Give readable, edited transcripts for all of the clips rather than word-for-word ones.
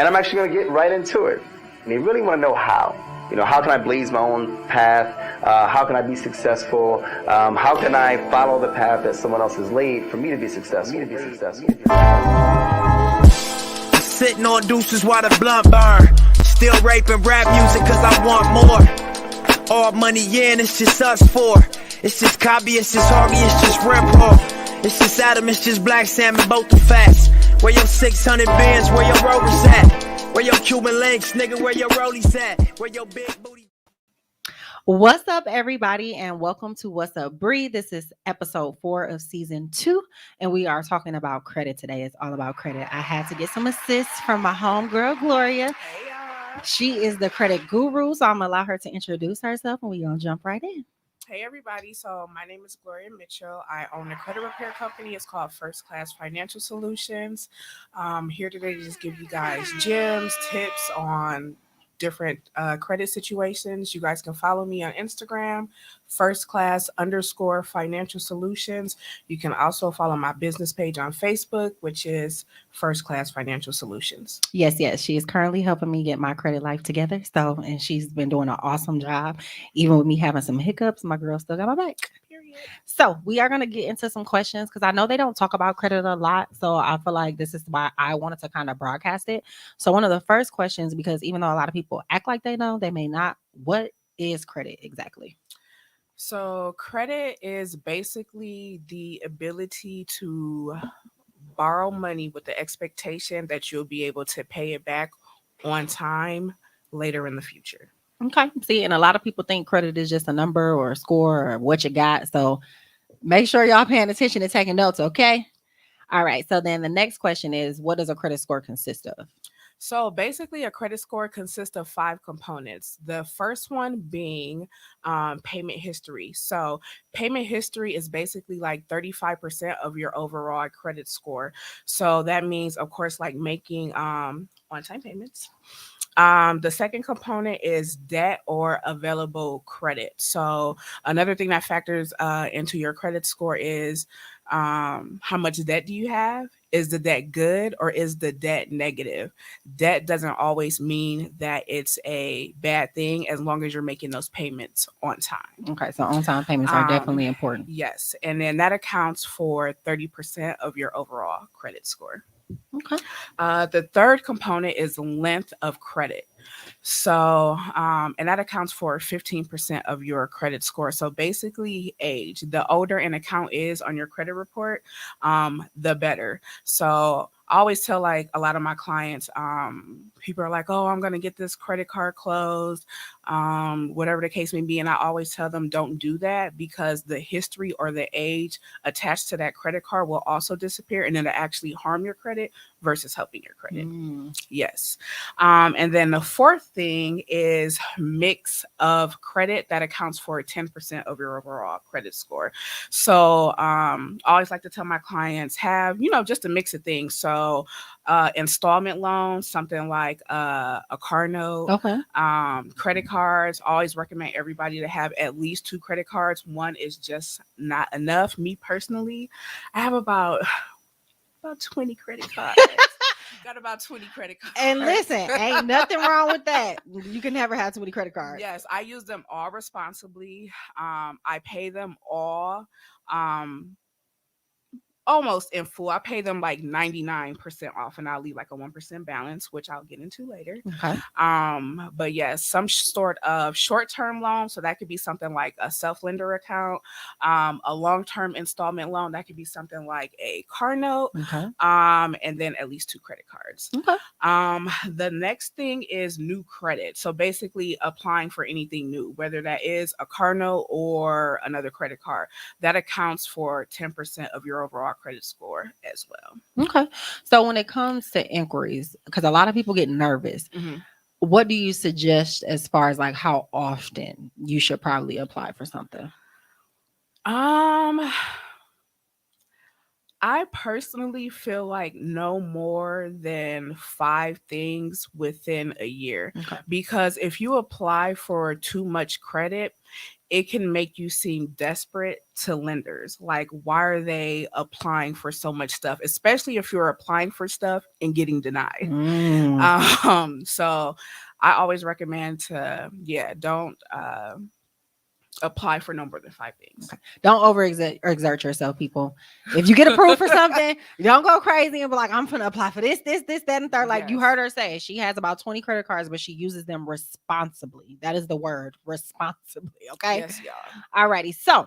And I'm actually going to get right into it. And you really want to know how. How can I blaze my own path? How can I be successful? How can I follow the path that someone else has laid for me to be successful? Sitting on deuces while the blunt burn. Still raping rap music cause I want more. All money in, it's just us four. It's just Cobby, it's just Harvey, it's just Rip Raw. It's just Adam, it's just Black Salmon, both the fast. Where your 600 bands, where your rovers at? Where your Cuban links, nigga, where your rollies at? Where your big booty? What's up, everybody, and welcome to What's Up Bri. This is episode 4 of season 2, and we are talking about credit today. It's all about credit. I had to get some assists from my homegirl, Gloria. Hey, y'all. She is the credit guru, so I'm going to allow her to introduce herself, and we're going to jump right in. Hey, everybody. So my name is Gloria Mitchell. I own a credit repair company. It's called First Class Financial Solutions. Here today to just give you guys gems, tips on different credit situations. You guys can follow me on Instagram, first class_financial solutions. You can also follow my business page on Facebook, which is First Class Financial Solutions. Yes. She is currently helping me get my credit life together. And she's been doing an awesome job. Even with me having some hiccups, my girl still got my back. Period. So we are going to get into some questions because I know they don't talk about credit a lot. So I feel like this is why I wanted to kind of broadcast it. So one of the first questions, because even though a lot of people act like they know, they may not. What is credit exactly? So credit is basically the ability to borrow money with the expectation that you'll be able to pay it back on time later in the future. Okay. See, and a lot of people think credit is just a number or a score or what you got. So make sure y'all paying attention and taking notes, okay? All right. So then the next question is, what does a credit score consist of? So basically, a credit score consists of 5 components. The first one being payment history. So payment history is basically like 35% of your overall credit score. So that means, of course, like making on-time payments. The second component is debt or available credit. So another thing that factors into your credit score is how much debt do you have? Is the debt good or is the debt negative? Debt doesn't always mean that it's a bad thing as long as you're making those payments on time. Okay, so on-time payments are definitely important. Yes, and then that accounts for 30% of your overall credit score. Okay. The third component is length of credit. So, and that accounts for 15% of your credit score. So basically age. The older an account is on your credit report, the better. So I always tell like a lot of my clients, people are like, oh, I'm going to get this credit card closed, whatever the case may be. And I always tell them don't do that because the history or the age attached to that credit card will also disappear and it'll actually harm your credit versus helping your credit. Yes. And then the fourth thing is mix of credit that accounts for 10% of your overall credit score. So I always like to tell my clients have, just a mix of things. So installment loans, something like a car note, Okay. Credit cards. I always recommend everybody to have at least 2 credit cards. One is just not enough. Me personally, I have about 20 credit cards. Got about 20 credit cards. And listen, ain't nothing wrong with that. You can never have too many credit cards. Yes, I use them all responsibly. I pay them all almost in full. I pay them like 99% off and I'll leave like a 1% balance, which I'll get into later. Okay. But yes, some sort of short-term loan. So that could be something like a self-lender account, a long-term installment loan. That could be something like a car note, Okay. and then at least 2 credit cards. Okay. The next thing is new credit. So basically applying for anything new, whether that is a car note or another credit card. That accounts for 10% of your overall credit score as well. Okay. So when it comes to inquiries, because a lot of people get nervous, what do you suggest as far as like how often you should probably apply for something? I personally feel like no more than 5 things within a year. Okay. Because if you apply for too much credit, it can make you seem desperate to lenders. Like, why are they applying for so much stuff, especially if you're applying for stuff and getting denied? So I always recommend to, don't apply for no more than 5 things. Okay. Don't exert yourself, people. If you get approved for something, don't go crazy and be like, I'm gonna apply for this, that, and third. Like you heard her say, she has about 20 credit cards, but she uses them responsibly. That is the word, responsibly. Okay. Yes, y'all. Alrighty. So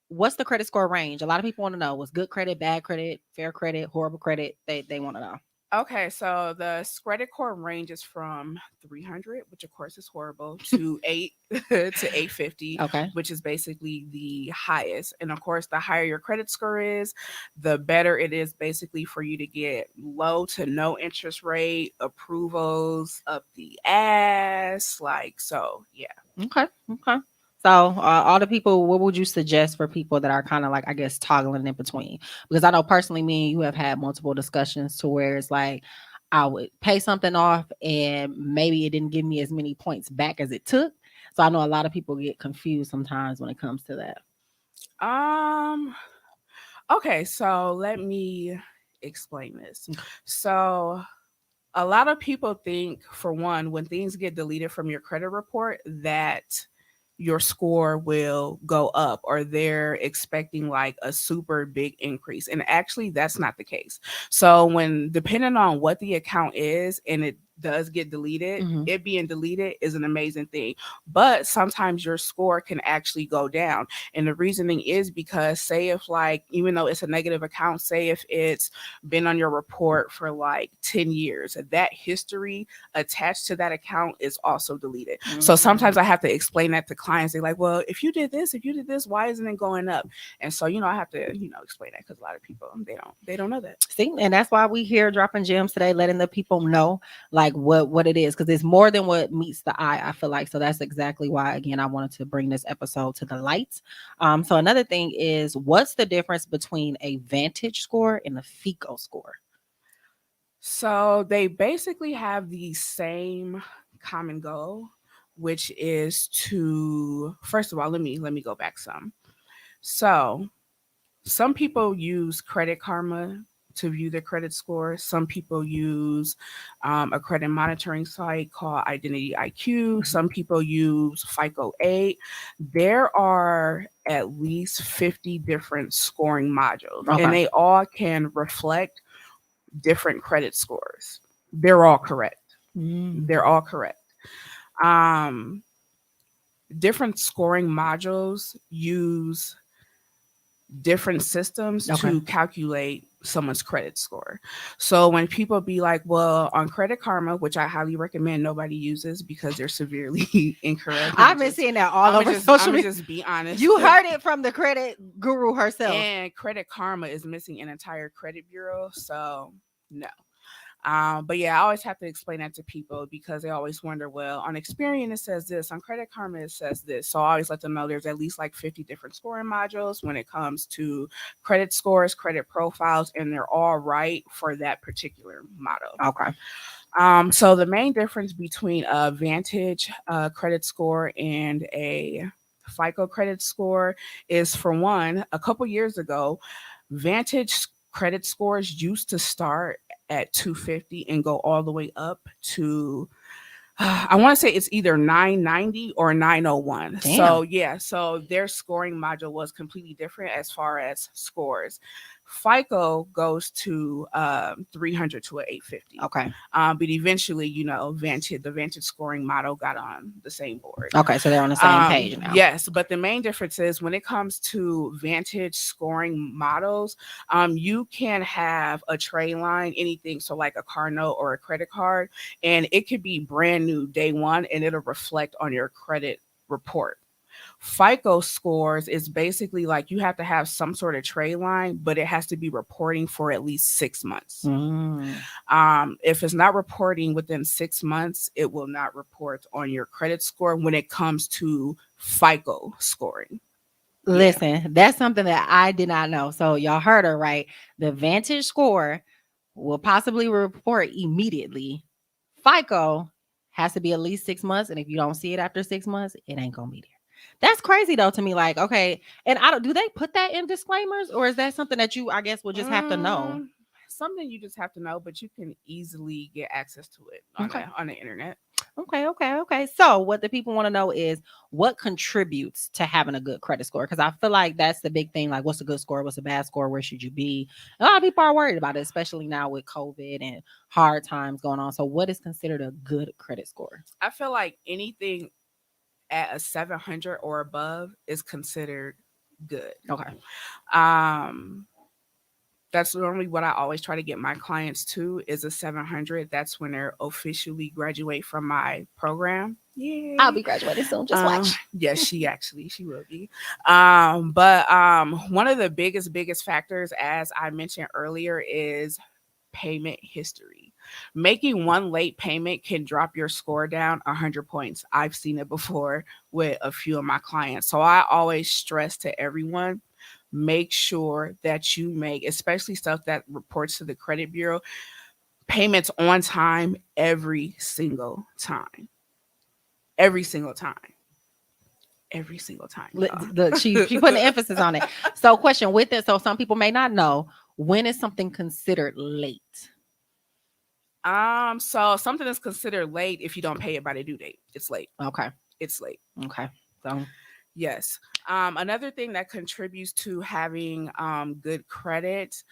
what's the credit score range? A lot of people want to know what's good credit, bad credit, fair credit, horrible credit. They want to know. Okay, so the credit score ranges from 300, which of course is horrible, to 8 to 850, Okay. which is basically the highest. And of course, the higher your credit score is, the better it is basically for you to get low to no interest rate approvals up the ass. Like, so yeah. Okay. Okay. So, all the people, what would you suggest for people that are kind of like, I guess, toggling in between? Because I know personally, me and you have had multiple discussions to where it's like, I would pay something off and maybe it didn't give me as many points back as it took. So I know a lot of people get confused sometimes when it comes to that. Okay, so let me explain this. So a lot of people think, for one, when things get deleted from your credit report, that your score will go up, or they're expecting like a super big increase. And actually, that's not the case. So when, depending on what the account is and it does get deleted, it being deleted is an amazing thing. But sometimes your score can actually go down. And the reasoning is because, say if, like, even though it's a negative account, say if it's been on your report for like 10 years, that history attached to that account is also deleted. So sometimes I have to explain that to clients. They're like, well, if you did this, why isn't it going up? And so, I have to, explain that, because a lot of people, they don't know that. See, and that's why we here dropping gems today, letting the people know like what it is, because it's more than what meets the eye, I feel like. So that's exactly why, again, I wanted to bring this episode to the light. So another thing is, what's the difference between a Vantage score and a FICO score? So they basically have the same common goal, which is to, first of all, let me go back some. So some people use Credit Karma to view their credit score. Some people use a credit monitoring site called Identity IQ. Some people use FICO 8. There are at least 50 different scoring modules, and they all can reflect different credit scores. They're all correct. They're all correct. Different scoring modules use different systems to calculate someone's credit score. So when people be like, well, on Credit Karma, which I highly recommend nobody uses because they're severely incorrect. I've been seeing that all over social media. Just be honest. You heard it from the credit guru herself. And Credit Karma is missing an entire credit bureau. So no. But yeah, I always have to explain that to people, because they always wonder, well, on Experian it says this, on Credit Karma it says this. So I always let them know there's at least like 50 different scoring modules when it comes to credit scores, credit profiles, and they're all right for that particular model. Okay. So the main difference between a Vantage credit score and a FICO credit score is, for one, a couple years ago, Vantage credit scores used to start at 250 and go all the way up to, I want to say it's either 990 or 901. Damn. So yeah, so their scoring module was completely different as far as scores. FICO goes to 300 to 850. Okay. But eventually, the Vantage scoring model got on the same board. Okay, so they're on the same page now. Yes, but the main difference is, when it comes to Vantage scoring models, you can have a trade line, anything, so like a car note or a credit card, and it could be brand new day one, and it'll reflect on your credit report. FICO scores is basically like, you have to have some sort of trade line, but it has to be reporting for at least 6 months. If it's not reporting within 6 months, it will not report on your credit score when it comes to FICO scoring. Listen, that's something that I did not know. So y'all heard her right. The Vantage score will possibly report immediately. FICO has to be at least 6 months, and if you don't see it after 6 months, it ain't gonna be there. That's crazy though to me. Like, okay, and I don't do they put that in disclaimers, or is that something that you, I guess, will just have to know? Something you just have to know, but you can easily get access to it on Okay. on the internet. Okay. So, what the people want to know is what contributes to having a good credit score? Because I feel like that's the big thing. Like, what's a good score? What's a bad score? Where should you be? A lot of people are worried about it, especially now with COVID and hard times going on. So, what is considered a good credit score? I feel like anything at a 700 or above is considered good. Okay. Um, that's normally what I always try to get my clients to is a 700. That's when they're officially graduate from my program. Yeah, I'll be graduating soon. Just watch. Yes, she will be. But one of the biggest factors, as I mentioned earlier, is payment history. Making one late payment can drop your score down 100 points. I've seen it before with a few of my clients. So I always stress to everyone, make sure that you make, especially stuff that reports to the credit bureau, payments on time every single time. Every single time. Every single time. She putting the emphasis on it. So, question with it. So, some people may not know, when is something considered late? So something is considered late if you don't pay it by the due date. It's late. Okay. It's late. Okay. So, yes. Another thing that contributes to having good credit,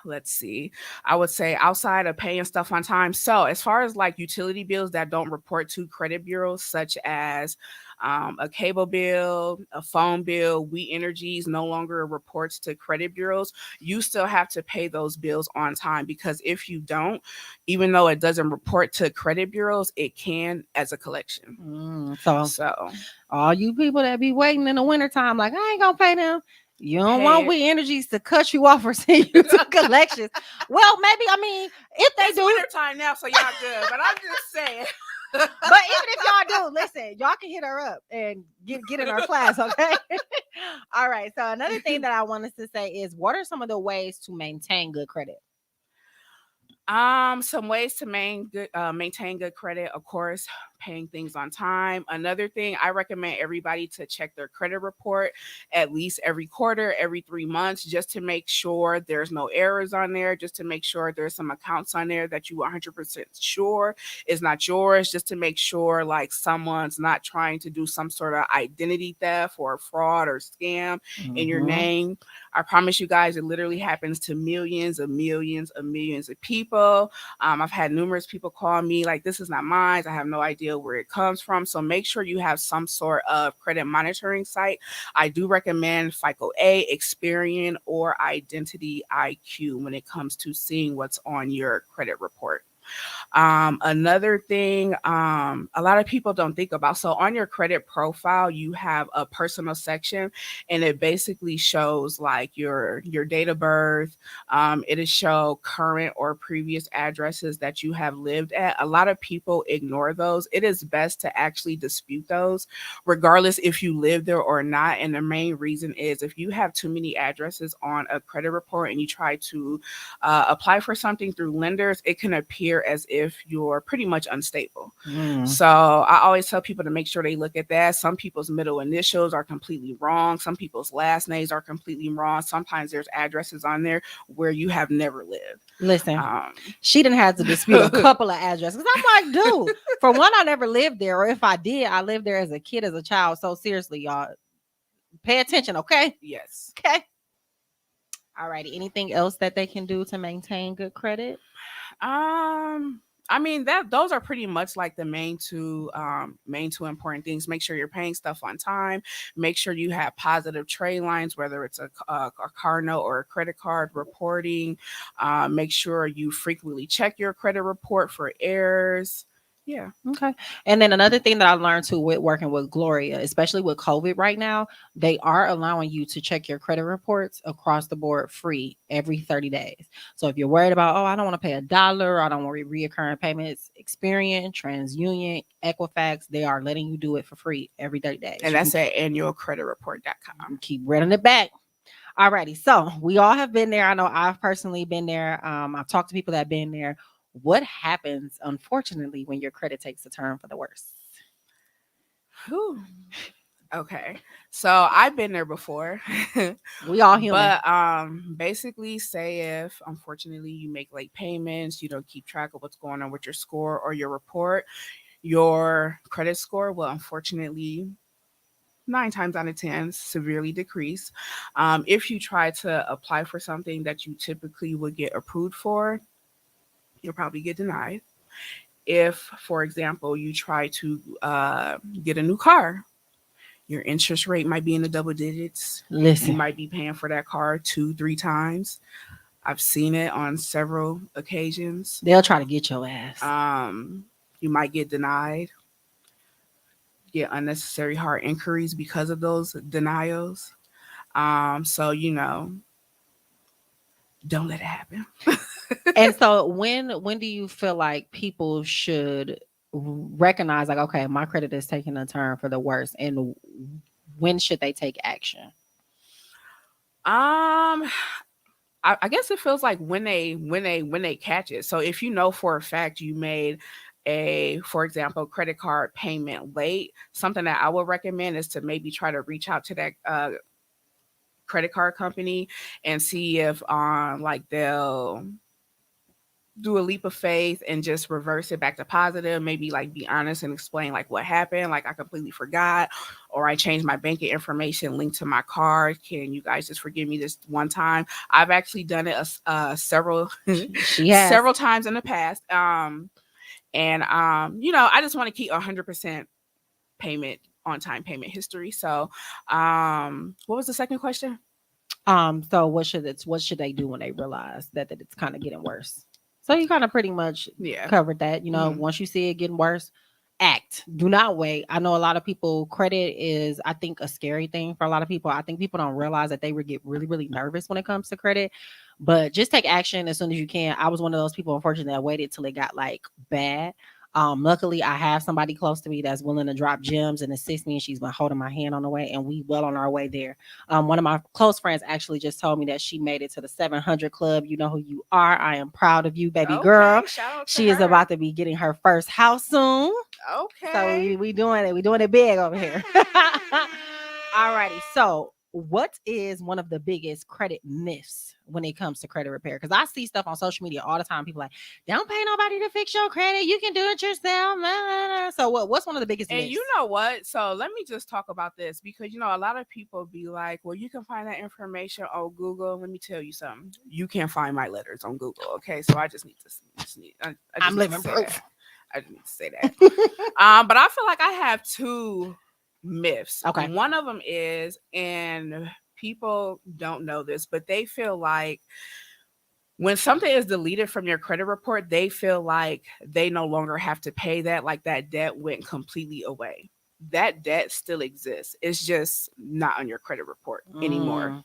let's see, I would say outside of paying stuff on time. So as far as like utility bills that don't report to credit bureaus, such as a cable bill, a phone bill, We Energies no longer reports to credit bureaus, you still have to pay those bills on time, because if you don't, even though it doesn't report to credit bureaus, it can as a collection. So all you people that be waiting in the wintertime, like, I ain't gonna pay them. You don't want We Energies to cut you off or send you to collections. Well, maybe, I mean, if they it's do, wintertime now, so y'all good. But I'm just saying. But even if y'all do, listen, y'all can hit her up and get in our class, okay? All right. So another thing that I wanted to say is, what are some of the ways to maintain good credit? Some ways to maintain good credit, of course, paying things on time. Another thing, I recommend everybody to check their credit report at least every quarter, every 3 months, just to make sure there's no errors on there, just to make sure there's some accounts on there that you 100% sure is not yours, just to make sure like someone's not trying to do some sort of identity theft or fraud or scam in your name. I promise you guys, it literally happens to millions of people. I've had numerous people call me like, this is not mine. I have no idea where it comes from. So make sure you have some sort of credit monitoring site. I do recommend FICO A, Experian, or Identity IQ when it comes to seeing what's on your credit report. Another thing a lot of people don't think about. So on your credit profile, you have a personal section, and it basically shows like your date of birth. It'll show current or previous addresses that you have lived at. A lot of people ignore those. It is best to actually dispute those, regardless if you live there or not. And the main reason is if you have too many addresses on a credit report and you try to apply for something through lenders, it can appear as if you're pretty much unstable. So I always tell people to make sure they look at that. Some people's middle initials are completely wrong. Some people's last names are completely wrong. Sometimes there's addresses on there where you have never lived. Listen, she didn't have to dispute a couple of addresses. I'm like, dude, for one, I never lived there, or if I did, I lived there as a kid, as a child. So seriously, y'all, pay attention, okay? Yes. Okay. All righty. Anything else that they can do to maintain good credit? I mean, those are pretty much like the main two important things. Make sure you're paying stuff on time. Make sure you have positive trade lines, whether it's a car note or a credit card reporting. Make sure you frequently check your credit report for errors. Yeah. Okay. And then another thing that I learned too with working with Gloria, especially with COVID right now, they are allowing you to check your credit reports across the board free every 30 days. So if you're worried about, oh, I don't want to pay $1, I don't want reoccurring payments, Experian, TransUnion, Equifax, they are letting you do it for free every 30 days. And that's at annualcreditreport.com. Keep running it back. Alrighty. So we all have been there. I know I've personally been there. I've talked to people that have been there. What happens, unfortunately, when your credit takes a turn for the worse? Whew. Okay. So I've been there before. We all human. But basically say if unfortunately you make late payments, you don't keep track of what's going on with your score or your report, your credit score will unfortunately 9 times out of 10 severely decrease. If you try to apply for something that you typically would get approved for, you'll probably get denied. If, for example, you try to get a new car, your interest rate might be in the double digits. You Listen, might be paying for that car 2, 3 times. I've seen it on several occasions. they'll try to get your ass. You might get denied, get unnecessary hard inquiries because of those denials. So don't let it happen. And so when do you feel like people should recognize like, okay, my credit is taking a turn for the worse, and when should they take action? Um, I guess it feels like when they catch it. So if you know for a fact you made for example, credit card payment late, something that I would recommend is to maybe try to reach out to that credit card company and see if like they'll do a leap of faith and just reverse it back to positive. Maybe like be honest and explain like what happened. Like I completely forgot, or I changed my banking information linked to my card. Can you guys just forgive me this one time? I've actually done it several She has. several times in the past. And I just want to keep 100% payment on time payment history. So, what was the second question? So what should they do when they realize that it's kind of getting worse? So you kind of pretty much Yeah. covered that. Mhm. Once you see it getting worse, act. Do not wait. I know a lot of people, credit is, I think, a scary thing for a lot of people. I think people don't realize that they would get really, really nervous when it comes to credit. But just take action as soon as you can. I was one of those people, unfortunately, that waited till it got like bad. Luckily, I have somebody close to me that's willing to drop gems and assist me, and she's been holding my hand on the way, and we well on our way there. One of my close friends actually just told me that she made it to the 700 club. You know who you are. I am proud of you, baby girl. Okay, shout out to She is her. about to be getting her first house soon. Okay. So we doing it. We doing it big over here. Alrighty. So what is one of the biggest credit myths when it comes to credit repair? Because I see stuff on social media all the time. People like, don't pay nobody to fix your credit. You can do it yourself. So what's one of the biggest And myths? you know what? So let me just talk about this because a lot of people be like, well, you can find that information on Google. Let me tell you something. You can't find my letters on Google. Okay. So I just need to I'm need to living say proof. that. I just need to say that. But I feel like I have two myths. Okay. One of them is, and people don't know this, but they feel like when something is deleted from your credit report, they feel like they no longer have to pay that, like that debt went completely away. That debt still exists. It's just not on your credit report anymore.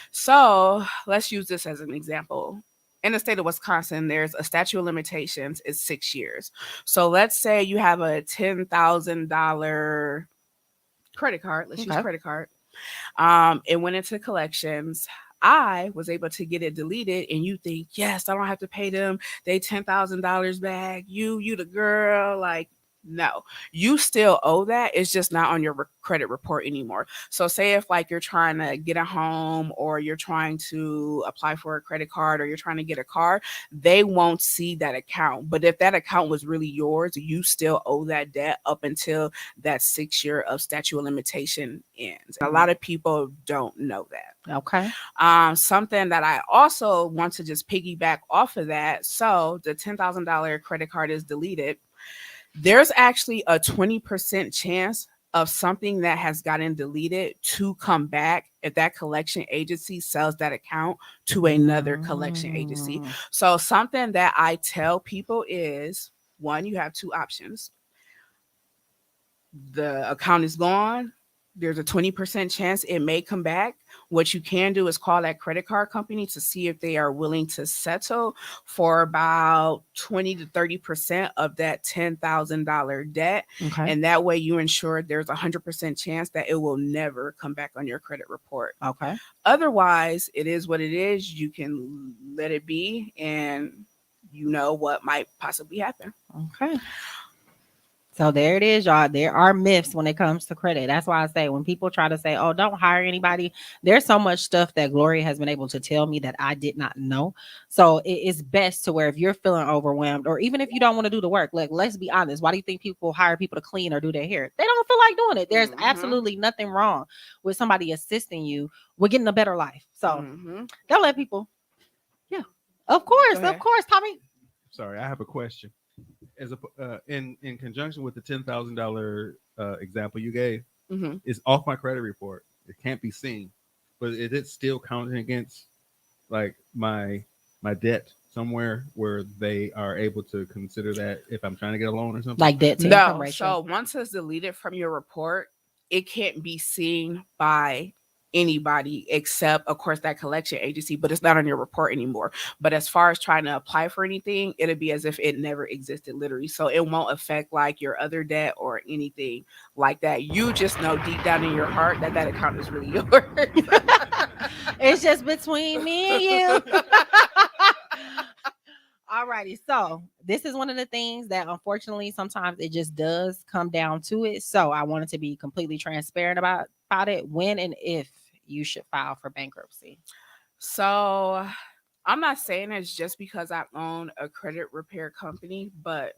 So let's use this as an example. In the state of Wisconsin, there's a statute of limitations, it's 6 years. So let's say you have a $10,000 credit card. Let's use credit card. It went into collections. I was able to get it deleted, and you think, yes, I don't have to pay them. They $10,000 back. You the girl. Like, no, you still owe that. It's just not on your credit report anymore. So say if like you're trying to get a home, or you're trying to apply for a credit card, or you're trying to get a car, they won't see that account. But if that account was really yours, you still owe that debt up until that 6 year of statute of limitation ends. A lot of people don't know that. Okay. Something that I also want to just piggyback off of that. So the $10,000 credit card is deleted. There's actually a 20% chance of something that has gotten deleted to come back if that collection agency sells that account to another collection agency. So something that I tell people is, one, you have two options. The account is gone. There's a 20% chance it may come back. What you can do is call that credit card company to see if they are willing to settle for about 20 to 30% of that $10,000 debt. Okay. And that way you ensure there's a 100% chance that it will never come back on your credit report. Okay. Otherwise, it is what it is. You can let it be, and you know what might possibly happen. Okay. So there it is, y'all. There are myths when it comes to credit. That's why I say when people try to say, "Oh, don't hire anybody," there's so much stuff that Gloria has been able to tell me that I did not know. So it is best to where if you're feeling overwhelmed, or even if you don't want to do the work, like let's be honest, why do you think people hire people to clean or do their hair? They don't feel like doing it. There's Mm-hmm. absolutely nothing wrong with somebody assisting you with getting a better life. So Mm-hmm. don't let people. Yeah, Go of ahead. course, Tommy. Sorry, I have a question. As a in conjunction with the $10,000 example you gave, Mm-hmm. is off my credit report. It can't be seen, but is it still counting against like my debt somewhere where they are able to consider that if I'm trying to get a loan or something? Like debt to income No, ratio. so once it's deleted from your report, it can't be seen by anybody except, of course, that collection agency, but it's not on your report anymore. But as far as trying to apply for anything, it'll be as if it never existed, literally. So it won't affect like your other debt or anything like that. You just know deep down in your heart that that account is really yours. It's just between me and you. Alrighty, so this is one of the things that unfortunately sometimes it just does come down to it. So I wanted to be completely transparent about it when and if you should file for bankruptcy. So I'm not saying it's just because I own a credit repair company, but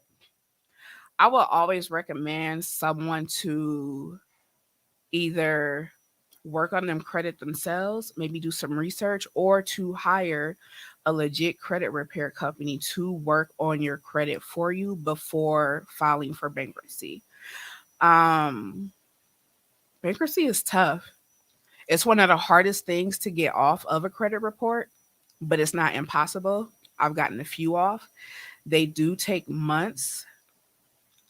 I will always recommend someone to either work on them credit themselves, maybe do some research, or to hire a legit credit repair company to work on your credit for you before filing for bankruptcy. Um, Bankruptcy is tough. It's one of the hardest things to get off of a credit report, but it's not impossible. I've gotten a few off. They do take months.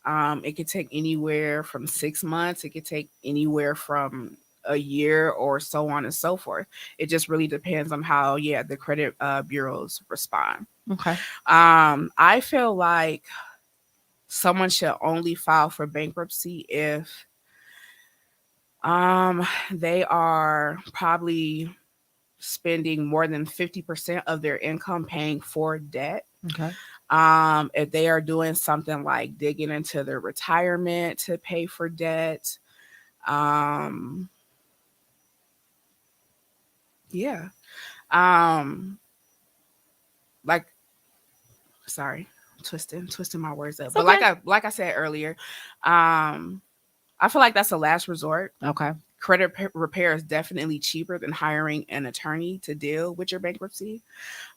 It could take anywhere from 6 months. It could take anywhere from a year or so on and so forth. It just really depends on how, yeah, the credit bureaus respond. Okay. I feel like someone should only file for bankruptcy if they are probably spending more than 50% of their income paying for debt. Okay. If they are doing something like digging into their retirement to pay for debt, um, yeah, um, like, sorry, twisting my words up, It's but okay. like I said earlier, I feel like that's a last resort. Okay. Credit repair is definitely cheaper than hiring an attorney to deal with your bankruptcy.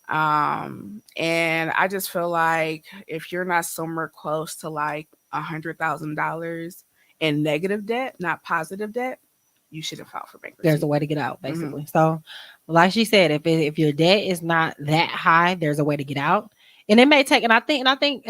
And I just feel like if you're not somewhere close to like $100,000 in negative debt, not positive debt, you shouldn't file for bankruptcy. There's a way to get out, Mhm. basically. So, like she said, if your debt is not that high, there's a way to get out. And it may take, and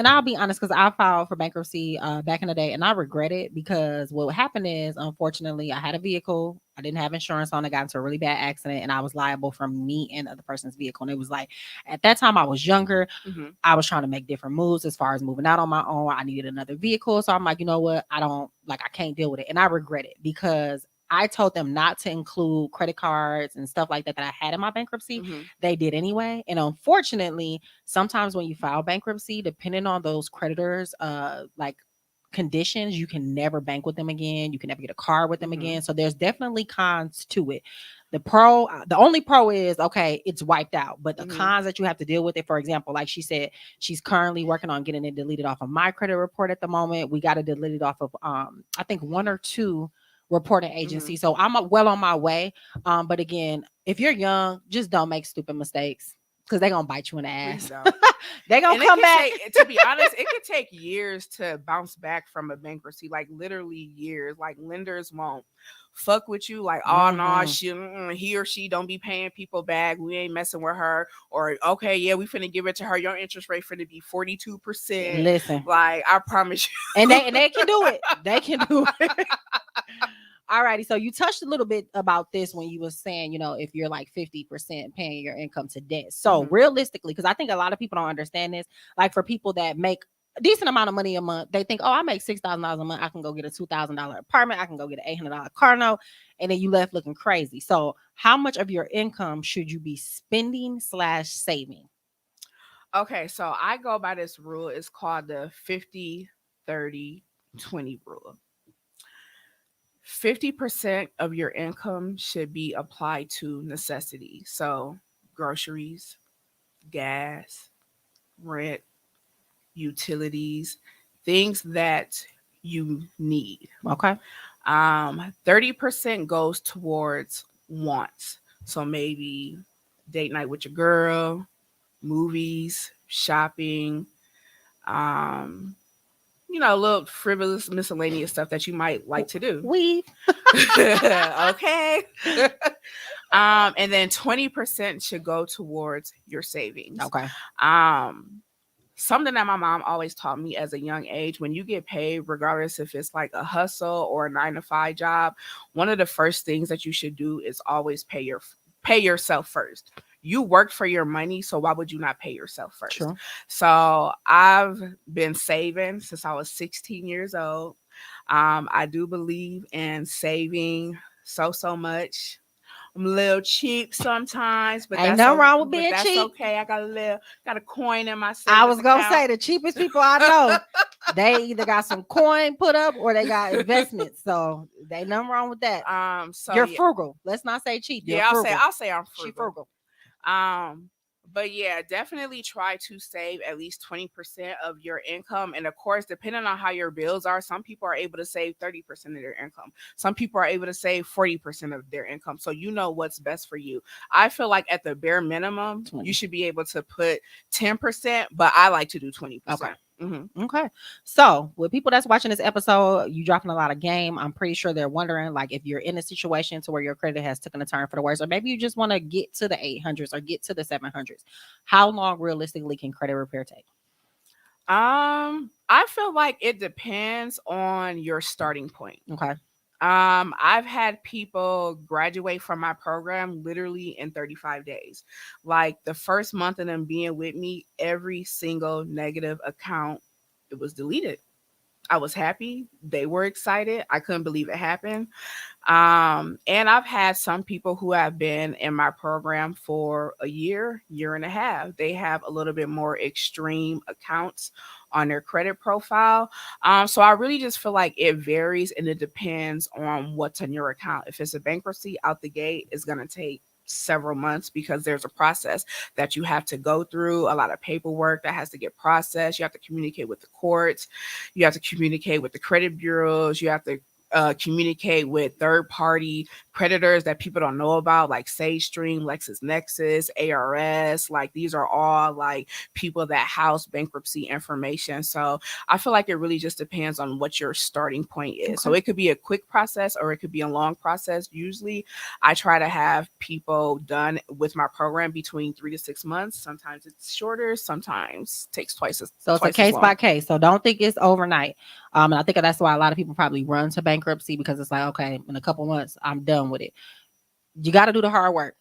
I'll be honest, because I filed for bankruptcy back in the day, and I regret it because what happened is, unfortunately, I had a vehicle, I didn't have insurance on it, got into a really bad accident, and I was liable for me and the other person's vehicle. And it was like, at that time, I was younger, Mhm. I was trying to make different moves as far as moving out on my own. I needed another vehicle, so I'm like, you know what, I can't deal with it, and I regret it because I told them not to include credit cards and stuff like that that I had in my bankruptcy. Mhm. They did anyway. And unfortunately, sometimes when you file bankruptcy, depending on those creditors, like conditions, you can never bank with them again. You can never get a car with them Mhm. again. So there's definitely cons to it. The only pro is okay, it's wiped out. But the Mhm. cons that you have to deal with it, for example, like she said, she's currently working on getting it deleted off of my credit report at the moment. We got to delete it off of I think one or two reporting agency. Mhm. So I'm well on my way. But again, if you're young, just don't make stupid mistakes because they're gonna bite you in the Please ass. don't. They're gonna And it come could back. take, to be honest, it could take years to bounce back from a bankruptcy, like literally years. Like lenders won't fuck with you, like, oh no, Mhm. he or she don't be paying people back. We ain't messing with her. Or okay, yeah, we finna give it to her. Your interest rate finna be 42%. Listen, Like, I promise you. and they can do it. They can do it. Alrighty, so you touched a little bit about this when you were saying, if you're like 50% paying your income to debt. So Mhm. realistically, because I think a lot of people don't understand this, like for people that make a decent amount of money a month, they think, oh, I make $6,000 a month, I can go get a $2,000 apartment, I can go get an $800 car note, and then you left looking crazy. So how much of your income should you be spending slash saving? Okay, so I go by this rule. It's called the 50-30-20 80-20 rule. 50% of your income should be applied to necessities. So groceries, gas, rent, utilities, things that you need. Okay. 30% goes towards wants. So maybe date night with your girl, movies, shopping, um, little frivolous, miscellaneous stuff that you might like to do. We Okay. And then 20% should go towards your savings. okay. Something that my mom always taught me as a young age, when you get paid, regardless if it's like a hustle or a 9-to-5 job, one of the first things that you should do is always pay yourself first. You worked for your money, so why would you not pay yourself first? True. So I've been saving since I was 16 years old. I do believe in saving so much. I'm a little cheap sometimes, but Ain't that's nothing wrong with being that's cheap. okay. I got a coin in my savings I was gonna account. say the cheapest people I know, they either got some coin put up or they got investments. So they ain't nothing wrong with that. So You're yeah. frugal. Let's not say cheap. You're Yeah, frugal. I'll say I'm She frugal. frugal. But yeah, definitely try to save at least 20% of your income. And of course, depending on how your bills are, some people are able to save 30% of their income. Some people are able to save 40% of their income. So you know what's best for you. I feel like at the bare minimum, 20. you should be able to put 10%, but I like to do 20%. Okay. Mm-hmm. Okay. So with people that's watching this episode, you dropping a lot of game. I'm pretty sure they're wondering, like, if you're in a situation to where your credit has taken a turn for the worse, or maybe you just want to get to the 800s or get to the 700s. How long realistically can credit repair take? I feel like it depends on your starting point. Okay. I've had people graduate from my program literally in 35 days. Like the first month of them being with me, every single negative account, it was deleted. I was happy. They were excited. I couldn't believe it happened. And I've had some people who have been in my program for a year and a half. They have a little bit more extreme accounts on their credit profile. So I really just feel like it varies and it depends on what's on your account. If it's a bankruptcy out the gate, it's going to take several months because there's a process that you have to go through, a lot of paperwork that has to get processed. You have to communicate with the courts, you have to communicate with the credit bureaus, you have to communicate with third-party creditors that people don't know about, like SageStream, LexisNexis, ARS. Like these are all like people that house bankruptcy information. So I feel like it really just depends on what your starting point is. Okay. So it could be a quick process or it could be a long process. Usually I try to have people done with my program between 3 to 6 months. Sometimes it's shorter, sometimes takes twice as So it's a case by case. So don't think it's overnight. And I think that's why a lot of people probably run to bankruptcy, because it's like, okay, in a couple months, I'm done with it. You got to do the hard work.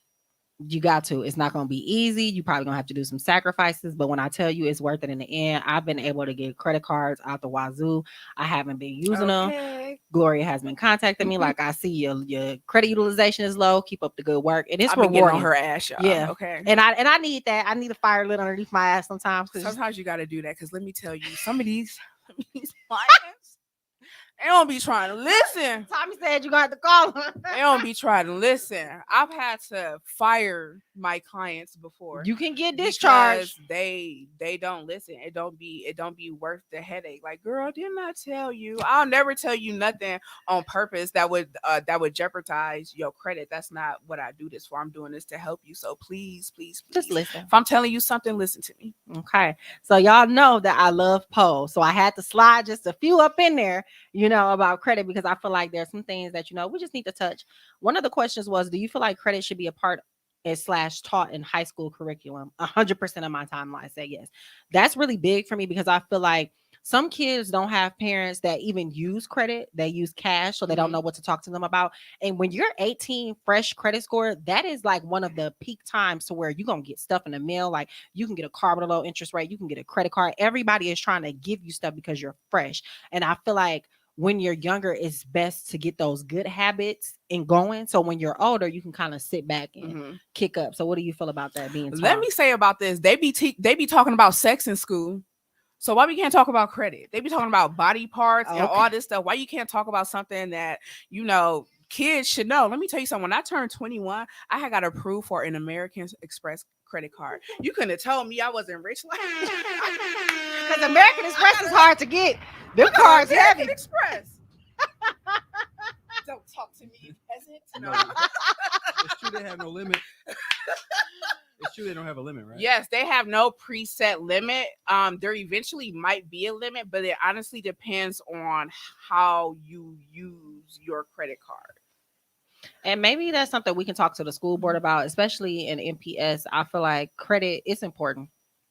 You got to. It's not going to be easy. You probably going to have to do some sacrifices. But when I tell you it's worth it in the end, I've been able to get credit cards out the wazoo. I haven't been using them. Gloria has been contacting me. Like, I see your credit utilization is low. Keep up the good work. And it's rewarding. Getting on her ass, y'all. Yeah. Okay. And I need that. I need a fire lit underneath my ass sometimes. Sometimes you got to do that. Because let me tell you, some of these clients, they don't be trying to listen. Tommy said you got to call her. They don't be trying to listen. I've had to fire my clients before. You can get discharged. They don't listen. It don't be worth the headache. Like, girl, didn't I tell you? I'll never tell you nothing on purpose that would jeopardize your credit. That's not what I do this for. I'm doing this to help you. So please just listen. If I'm telling you something, listen to me. Okay. So y'all know that I love polls. So I had to slide just a few up in there, about credit, because I feel like there's some things that, we just need to touch. One of the questions was, do you feel like credit should be a part / taught in high school curriculum? 100% of my timeline say yes. That's really big for me, because I feel like some kids don't have parents that even use credit. They use cash, so they don't know what to talk to them about. And when you're 18, fresh credit score, that is like one of the peak times to where you're going to get stuff in the mail. Like you can get a car with a low interest rate. You can get a credit card. Everybody is trying to give you stuff because you're fresh. And I feel like when you're younger, it's best to get those good habits and going. So when you're older, you can kind of sit back and kick up. So what do you feel about that being taught? Let me say about this. They be talking about sex in school. So why we can't talk about credit? They be talking about body parts and Okay. all this stuff. Why you can't talk about something that, you know, kids should know? Let me tell you something. When I turned 21, I had got approved for an American Express credit card. You couldn't have told me I wasn't rich. Because American Express is hard to get. Them cards American heavy. Express. Don't talk to me, peasant. No, it's true they have no limit. It's true they don't have a limit, right? Yes, they have no preset limit. There eventually might be a limit, but it honestly depends on how you use your credit card. And maybe that's something we can talk to the school board about, especially in MPS. I feel like credit is important,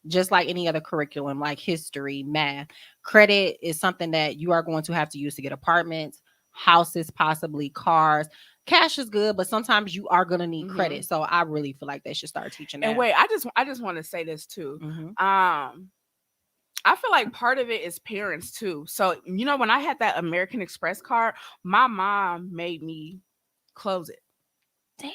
just like any other curriculum, like history, math. Credit is something that you are going to have to use to get apartments, houses, possibly cars. Cash is good, but sometimes you are going to need credit. So I really feel like they should start teaching that. And wait, I just want to say this too. Mhm. I feel like part of it is parents too. So, you know, when I had that American Express card, my mom made me close it. Damn.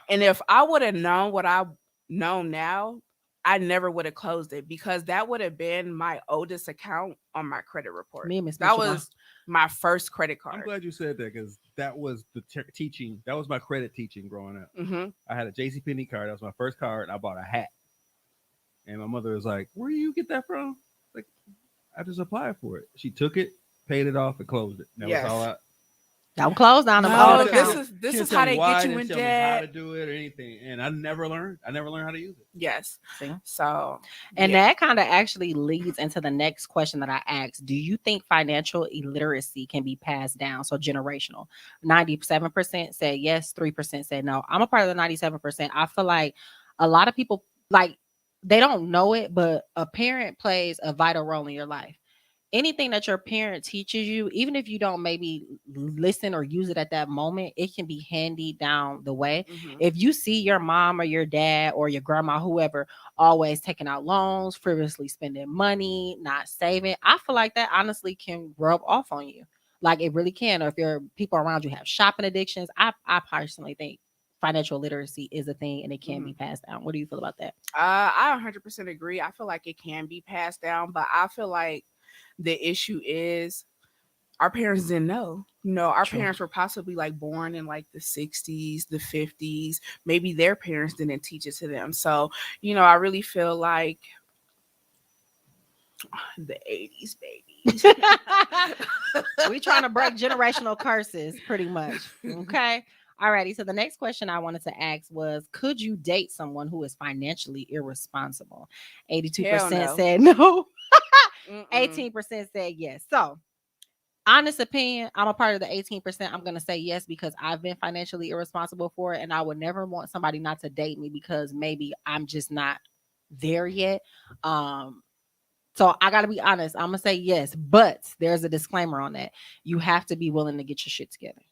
And if I would have known what I know now, I never would have closed it because that would have been my oldest account on my credit report. Me and Miss That Mitchell was my first credit I'm card. glad you said that because that was the teaching. That was my credit teaching growing up. Mm-hmm. I had a JCPenney card. That was my first card. I bought a hat. And my mother was like, where do you get that from? Like, I just applied for it. She took it, paid it off, and closed it. That Yes. was all I. Don't close down them No, old this accounts. is She didn't how tell me they why, get you didn't in tell me how to debt. do it or anything. And I never learned. I never learned how to use it. Yes. See? So, And yeah. that kind of actually leads into the next question that I asked. Do you think financial illiteracy can be passed down? So generational. 97% said yes, 3% said no. I'm a part of the 97%. I feel like a lot of people, like, they don't know it, but a parent plays a vital role in your life. Anything that your parent teaches you, even if you don't maybe listen or use it at that moment, it can be handy down the way. Mhm. If you see your mom or your dad or your grandma, whoever, always taking out loans, frivolously spending money, not saving, I feel like that honestly can rub off on you. Like it really can. Or if your people around you have shopping addictions, I personally think financial literacy is a thing and it can be passed down. What do you feel about that? I 100% agree. I feel like it can be passed down, but I feel like the issue is our parents didn't know. You know, our True. parents were possibly like born in like the 60s, the 50s. Maybe their parents didn't teach it to them. So, you know, I really feel like the 80s, baby. We trying to break generational curses pretty much. Okay. Alrighty. So the next question I wanted to ask was, could you date someone who is financially irresponsible? 82% Hell no. said no. Mm-mm. 18% said yes. So honest opinion, I'm a part of the 18%. I'm gonna say yes because I've been financially irresponsible for it, and I would never want somebody not to date me because maybe I'm just not there yet. So I gotta be honest. I'm gonna say yes, but there's a disclaimer on that. You have to be willing to get your shit together.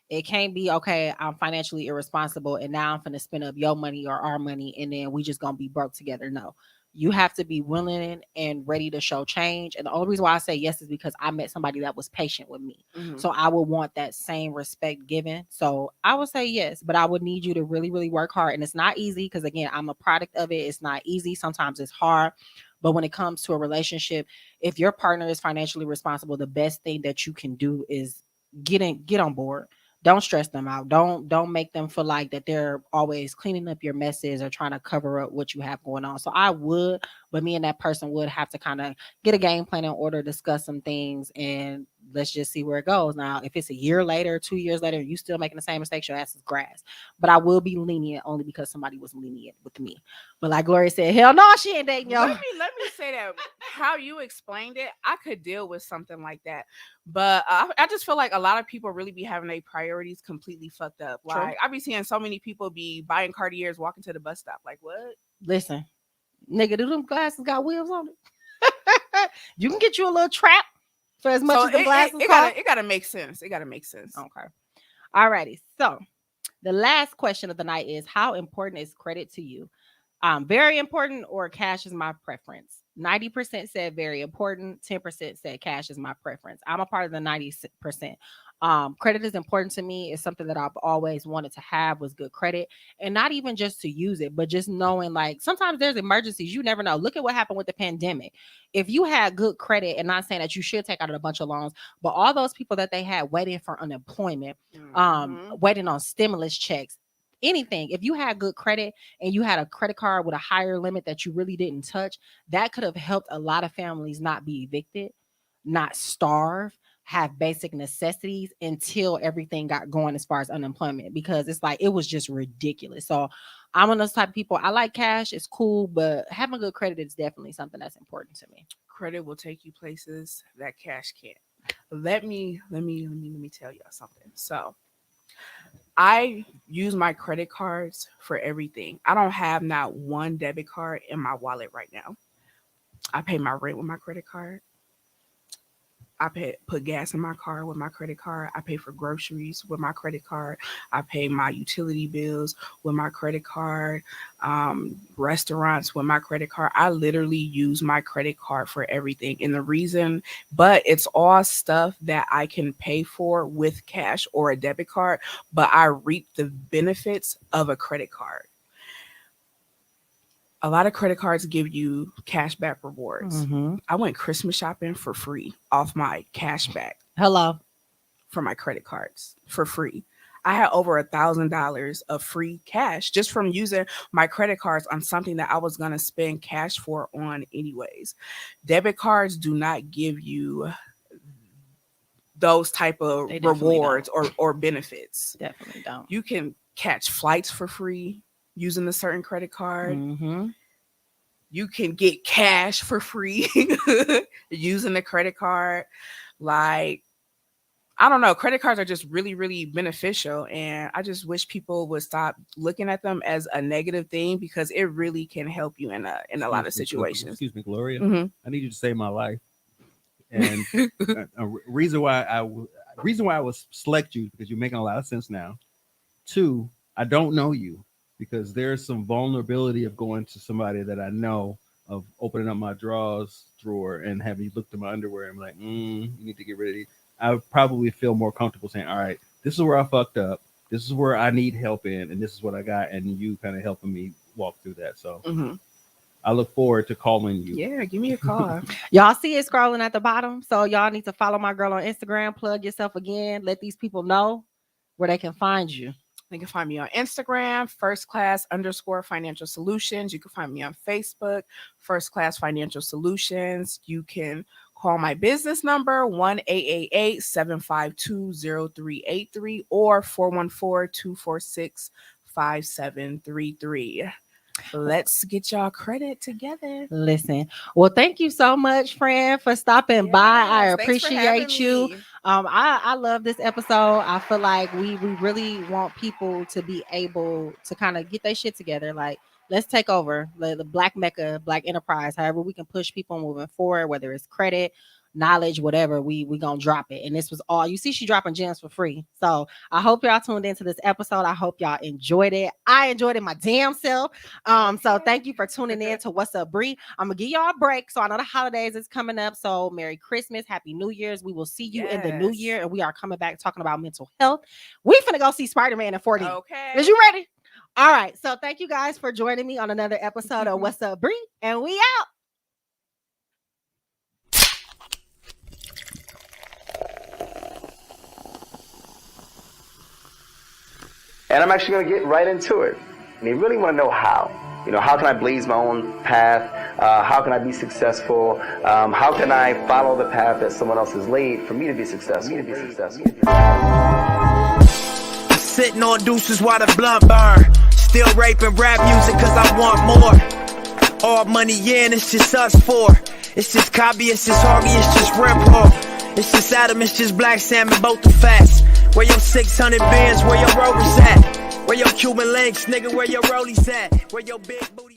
It can't be okay. I'm financially irresponsible, and now I'm gonna spend up your money or our money, and then we just gonna be broke together. No, you have to be willing and ready to show change. And the only reason why I say yes is because I met somebody that was patient with me. Mhm. So I would want that same respect given. So I would say yes, but I would need you to really, really work hard. And it's not easy because again, I'm a product of it. It's not easy. Sometimes it's hard. But when it comes to a relationship, if your partner is financially responsible, the best thing that you can do is get on board. Don't stress them out. Don't make them feel like that they're always cleaning up your messes or trying to cover up what you have going on. So I would, but me and that person would have to kind of get a game plan in order, discuss some things, and let's just see where it goes. Now, if it's a year later, 2 years later, and you still making the same mistakes, your ass is grass. But I will be lenient only because somebody was lenient with me. But like Gloria said, hell no, she ain't dating yo. Let me say that how you explained it, I could deal with something like that. But I just feel like a lot of people really be having their priorities completely fucked up. True. Like I be seeing so many people be buying Cartiers walking to the bus stop. Like what? Listen, nigga, do them glasses got wheels on it? You can get you a little trap for as much So as the glasses cost. it gotta make sense. It gotta make sense. Okay. Alrighty. So the last question of the night is, how important is credit to you? Very important, or cash is my preference. 90% said very important. 10% said cash is my preference. I'm a part of the 90%. Credit is important to me. It's something that I've always wanted to have, was good credit, and not even just to use it, but just knowing, like, sometimes there's emergencies. You never know. Look at what happened with the pandemic. If you had good credit, and not saying that you should take out a bunch of loans, but all those people that they had waiting for unemployment, waiting on stimulus checks, anything, if you had good credit and you had a credit card with a higher limit that you really didn't touch, that could have helped a lot of families not be evicted, not starve, have basic necessities until everything got going as far as unemployment, because it's like, it was just ridiculous. So I'm one of those type of people. I like cash, it's cool, but having good credit is definitely something that's important to me. Credit will take you places that cash can't. Let me tell y'all something. So I use my credit cards for everything. I don't have not one debit card in my wallet right now. I pay my rent with my credit card. I put gas in my car with my credit card. I pay for groceries with my credit card. I pay my utility bills with my credit card, restaurants with my credit card. I literally use my credit card for everything. And the reason, but it's all stuff that I can pay for with cash or a debit card, but I reap the benefits of a credit card. A lot of credit cards give you cash back rewards. I went Christmas shopping for free off my cash back. Hello. For my credit cards for free. I had over $1,000 of free cash just from using my credit cards on something that I was going to spend cash for on anyways. Debit cards do not give you those type of rewards or benefits. Definitely don't. You can catch flights for free using a certain credit card. You can get cash for free using a credit card. Like, I don't know, credit cards are just really, really beneficial, and I just wish people would stop looking at them as a negative thing, because it really can help you in a lot of situations. Excuse me, Gloria. I need you to save my life. And a reason why I would select you, because you're making a lot of sense now. 2, I don't know you. Because there's some vulnerability of going to somebody that I know, of opening up my drawers drawer and having you look to my underwear and be like, you need to get rid of these. I would probably feel more comfortable saying, all right, this is where I fucked up. This is where I need help in, and this is what I got. And you kind of helping me walk through that. So I look forward to calling you. Yeah, give me a call. Y'all see it scrolling at the bottom. So y'all need to follow my girl on Instagram. Plug yourself again. Let these people know where they can find you. You can find me on Instagram, firstclass_financial solutions. You can find me on Facebook, First Class Financial Solutions. You can call my business number, 1-888-752-0383 or 414-246-5733. Let's get y'all credit together. Listen, well, thank you so much, friend, for stopping by. I appreciate you. I love this episode. I feel like we really want people to be able to kind of get their shit together. Like, let's take over the Black Mecca, Black Enterprise. However we can push people moving forward, whether it's credit, knowledge, whatever, we gonna drop it. And this was all you see. She dropping gems for free. So I hope y'all tuned into this episode. I hope y'all enjoyed it. I enjoyed it my damn self. So thank you for tuning in to What's Up Bri. I'm gonna give y'all a break. So I know the holidays is coming up. So Merry Christmas, Happy New Year's. We will see you in the new year, and we are coming back talking about mental health. We finna go see Spider-Man in 4D. Okay. Is you ready? All right. So thank you guys for joining me on another episode of What's Up Bri, and we out. And I'm actually going to get right into it. And you really want to know how. How can I blaze my own path? How can I be successful? How can I follow the path that someone else has laid for me to be successful? Sitting on deuces while the blunt burn. Still raping rap music cause I want more. All money in, it's just us four. It's just Cobby, it's just Harvey, it's just Rip Hall. It's just Adam, it's just Black Salmon, both the facts. Where your 600 bands, where your Rovers at? Where your Cuban links, nigga, where your rollies at? Where your big booty